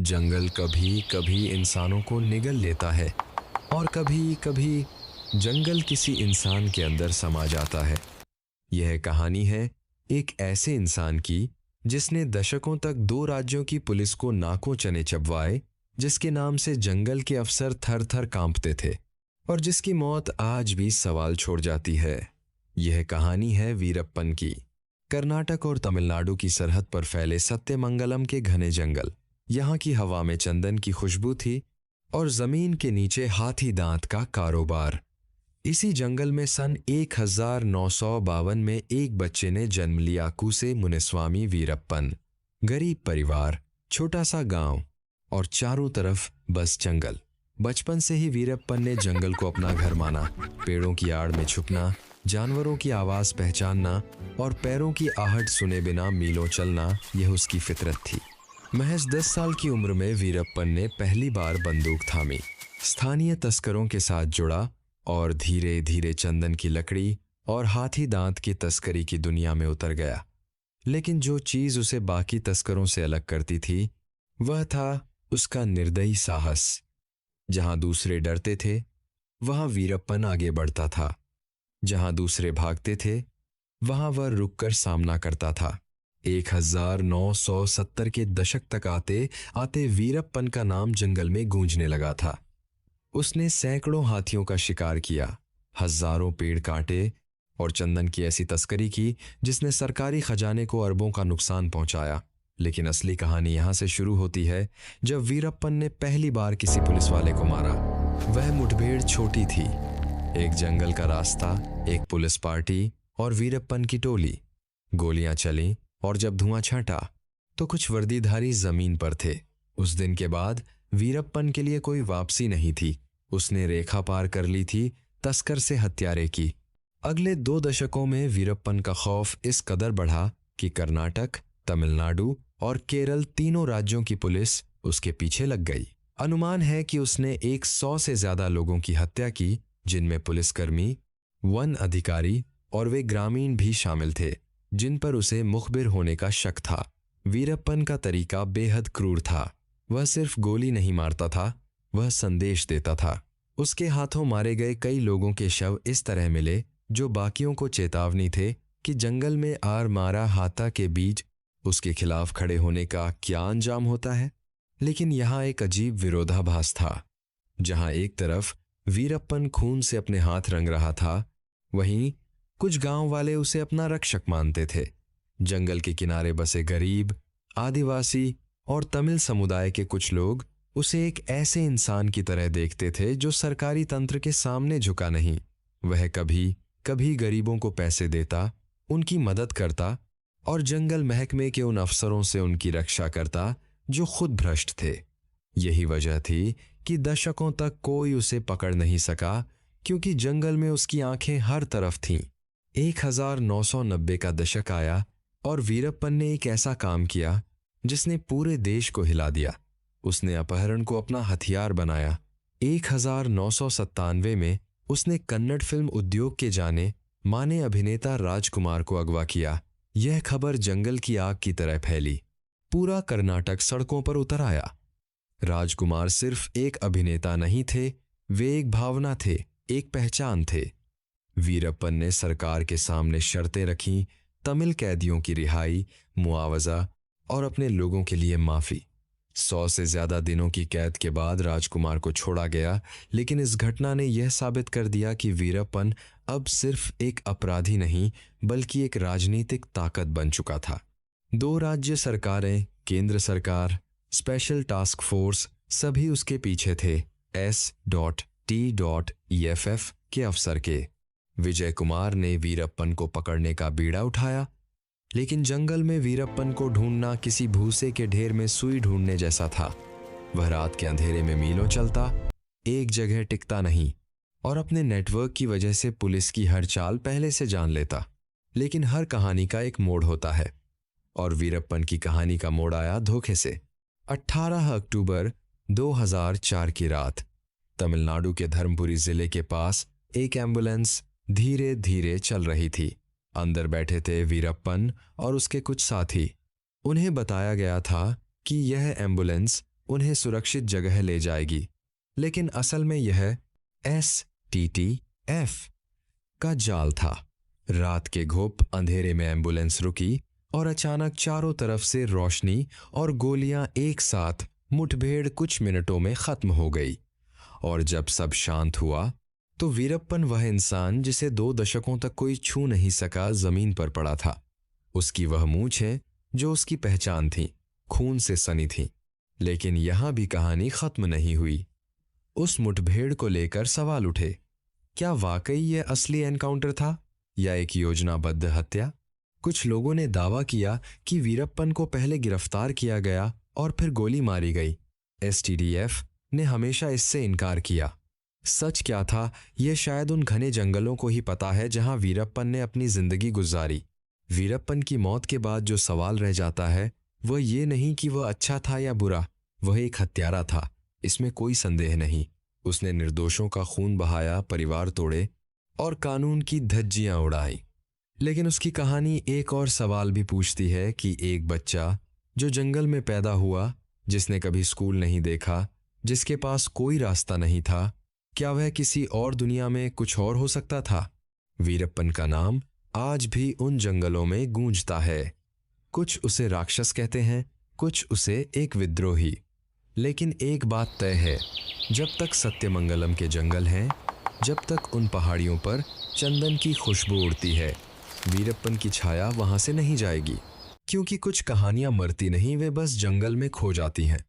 जंगल कभी कभी इंसानों को निगल लेता है और कभी कभी जंगल किसी इंसान के अंदर समा जाता है। यह कहानी है एक ऐसे इंसान की जिसने दशकों तक दो राज्यों की पुलिस को नाकों चने चबवाए, जिसके नाम से जंगल के अफसर थर थर कांपते थे और जिसकी मौत आज भी सवाल छोड़ जाती है। यह कहानी है वीरप्पन की। कर्नाटक और तमिलनाडु की सरहद पर फैले सत्यमंगलम के घने जंगल। यहाँ की हवा में चंदन की खुशबू थी और जमीन के नीचे हाथी दांत का कारोबार। इसी जंगल में सन 1952 में एक बच्चे ने जन्म लिया, कूसे मुनिस्वामी वीरप्पन। गरीब परिवार, छोटा सा गांव और चारों तरफ बस जंगल। बचपन से ही वीरप्पन ने जंगल को अपना घर माना। पेड़ों की आड़ में छुपना, जानवरों की आवाज पहचानना और पैरों की आहट सुने बिना मीलों चलना, यह उसकी फितरत थी। महज 10 साल की उम्र में वीरप्पन ने पहली बार बंदूक थामी, स्थानीय तस्करों के साथ जुड़ा और धीरे धीरे चंदन की लकड़ी और हाथी दांत की तस्करी की दुनिया में उतर गया। लेकिन जो चीज उसे बाकी तस्करों से अलग करती थी वह था उसका निर्दयी साहस। जहां दूसरे डरते थे वहां वीरप्पन आगे बढ़ता था। जहां दूसरे भागते थे वहां वह रुककर सामना करता था। 1970 के दशक तक आते आते वीरप्पन का नाम जंगल में गूंजने लगा था। उसने सैकड़ों हाथियों का शिकार किया, हजारों पेड़ काटे और चंदन की ऐसी तस्करी की जिसने सरकारी खजाने को अरबों का नुकसान पहुंचाया। लेकिन असली कहानी यहां से शुरू होती है जब वीरप्पन ने पहली बार किसी पुलिस वाले को मारा। वह मुठभेड़ छोटी थी, एक जंगल का रास्ता, एक पुलिस पार्टी और वीरप्पन की टोली। गोलियां चली और जब धुआं छाटा तो कुछ वर्दीधारी जमीन पर थे। उस दिन के बाद वीरप्पन के लिए कोई वापसी नहीं थी। उसने रेखा पार कर ली थी, तस्कर से हत्यारे की। अगले 2 दशकों में वीरप्पन का खौफ इस कदर बढ़ा कि कर्नाटक, तमिलनाडु और केरल तीनों राज्यों की पुलिस उसके पीछे लग गई। अनुमान है कि उसने 100 से ज्यादा लोगों की हत्या की, जिनमें पुलिसकर्मी, वन अधिकारी और वे ग्रामीण भी शामिल थे जिन पर उसे मुखबिर होने का शक था। वीरप्पन का तरीका बेहद क्रूर था। वह सिर्फ गोली नहीं मारता था, वह संदेश देता था। उसके हाथों मारे गए कई लोगों के शव इस तरह मिले जो बाकियों को चेतावनी थे कि जंगल में आर मारा हाथा के बीच उसके खिलाफ खड़े होने का क्या अंजाम होता है। लेकिन यहाँ एक अजीब विरोधाभास था। जहां एक तरफ वीरप्पन खून से अपने हाथ रंग रहा था, वहीं कुछ गांव वाले उसे अपना रक्षक मानते थे। जंगल के किनारे बसे गरीब, आदिवासी और तमिल समुदाय के कुछ लोग उसे एक ऐसे इंसान की तरह देखते थे जो सरकारी तंत्र के सामने झुका नहीं। वह कभी कभी गरीबों को पैसे देता, उनकी मदद करता और जंगल महकमे के उन अफसरों से उनकी रक्षा करता जो खुद भ्रष्ट थे। यही वजह थी कि दशकों तक कोई उसे पकड़ नहीं सका, क्योंकि जंगल में उसकी आंखें हर तरफ थीं। 1990 का दशक आया और वीरप्पन ने एक ऐसा काम किया जिसने पूरे देश को हिला दिया। उसने अपहरण को अपना हथियार बनाया। 1997 में उसने कन्नड़ फिल्म उद्योग के जाने माने अभिनेता राजकुमार को अगवा किया। यह खबर जंगल की आग की तरह फैली। पूरा कर्नाटक सड़कों पर उतर आया। राजकुमार सिर्फ एक अभिनेता नहीं थे, वे एक भावना थे, एक पहचान थे। वीरप्पन ने सरकार के सामने शर्तें रखीं, तमिल कैदियों की रिहाई, मुआवजा और अपने लोगों के लिए माफी। 100 से ज्यादा दिनों की कैद के बाद राजकुमार को छोड़ा गया, लेकिन इस घटना ने यह साबित कर दिया कि वीरप्पन अब सिर्फ एक अपराधी नहीं बल्कि एक राजनीतिक ताकत बन चुका था। 2 राज्य सरकारें, केंद्र सरकार, स्पेशल टास्क फोर्स सभी उसके पीछे थे। S.T.EFF के अफसर के विजय कुमार ने वीरप्पन को पकड़ने का बीड़ा उठाया, लेकिन जंगल में वीरप्पन को ढूंढना किसी भूसे के ढेर में सुई ढूंढने जैसा था। वह रात के अंधेरे में मीलों चलता, एक जगह टिकता नहीं और अपने नेटवर्क की वजह से पुलिस की हर चाल पहले से जान लेता। लेकिन हर कहानी का एक मोड़ होता है और वीरप्पन की कहानी का मोड़ आया धोखे से। 18 अक्टूबर 2004 की रात तमिलनाडु के धर्मपुरी जिले के पास एक एम्बुलेंस धीरे धीरे चल रही थी। अंदर बैठे थे वीरप्पन और उसके कुछ साथी। उन्हें बताया गया था कि यह एम्बुलेंस उन्हें सुरक्षित जगह ले जाएगी। लेकिन असल में यह STTF का जाल था। रात के घुप अंधेरे में एम्बुलेंस रुकी और अचानक चारों तरफ से रोशनी और गोलियां एक साथ। मुठभेड़ कुछ मिनटों में खत्म हो गई और जब सब शांत हुआ तो वीरप्पन, वह इंसान जिसे 2 दशकों तक कोई छू नहीं सका, जमीन पर पड़ा था। उसकी वह मूंछें जो उसकी पहचान थी, खून से सनी थी। लेकिन यहां भी कहानी खत्म नहीं हुई। उस मुठभेड़ को लेकर सवाल उठे। क्या वाकई यह असली एनकाउंटर था या एक योजनाबद्ध हत्या? कुछ लोगों ने दावा किया कि वीरप्पन को पहले गिरफ्तार किया गया और फिर गोली मारी गई। STTF ने हमेशा इससे इनकार किया। सच क्या था, यह शायद उन घने जंगलों को ही पता है जहां वीरप्पन ने अपनी जिंदगी गुजारी। वीरप्पन की मौत के बाद जो सवाल रह जाता है वह ये नहीं कि वह अच्छा था या बुरा, वह एक हत्यारा था, इसमें कोई संदेह नहीं। उसने निर्दोषों का खून बहाया, परिवार तोड़े और कानून की धज्जियां उड़ाई। लेकिन उसकी कहानी एक और सवाल भी पूछती है कि एक बच्चा जो जंगल में पैदा हुआ, जिसने कभी स्कूल नहीं देखा, जिसके पास कोई रास्ता नहीं था, क्या वह किसी और दुनिया में कुछ और हो सकता था? वीरप्पन का नाम आज भी उन जंगलों में गूंजता है। कुछ उसे राक्षस कहते हैं, कुछ उसे एक विद्रोही। लेकिन एक बात तय है, जब तक सत्यमंगलम के जंगल हैं, जब तक उन पहाड़ियों पर चंदन की खुशबू उड़ती है, वीरप्पन की छाया वहां से नहीं जाएगी। क्योंकि कुछ कहानियां मरती नहीं, वे बस जंगल में खो जाती हैं।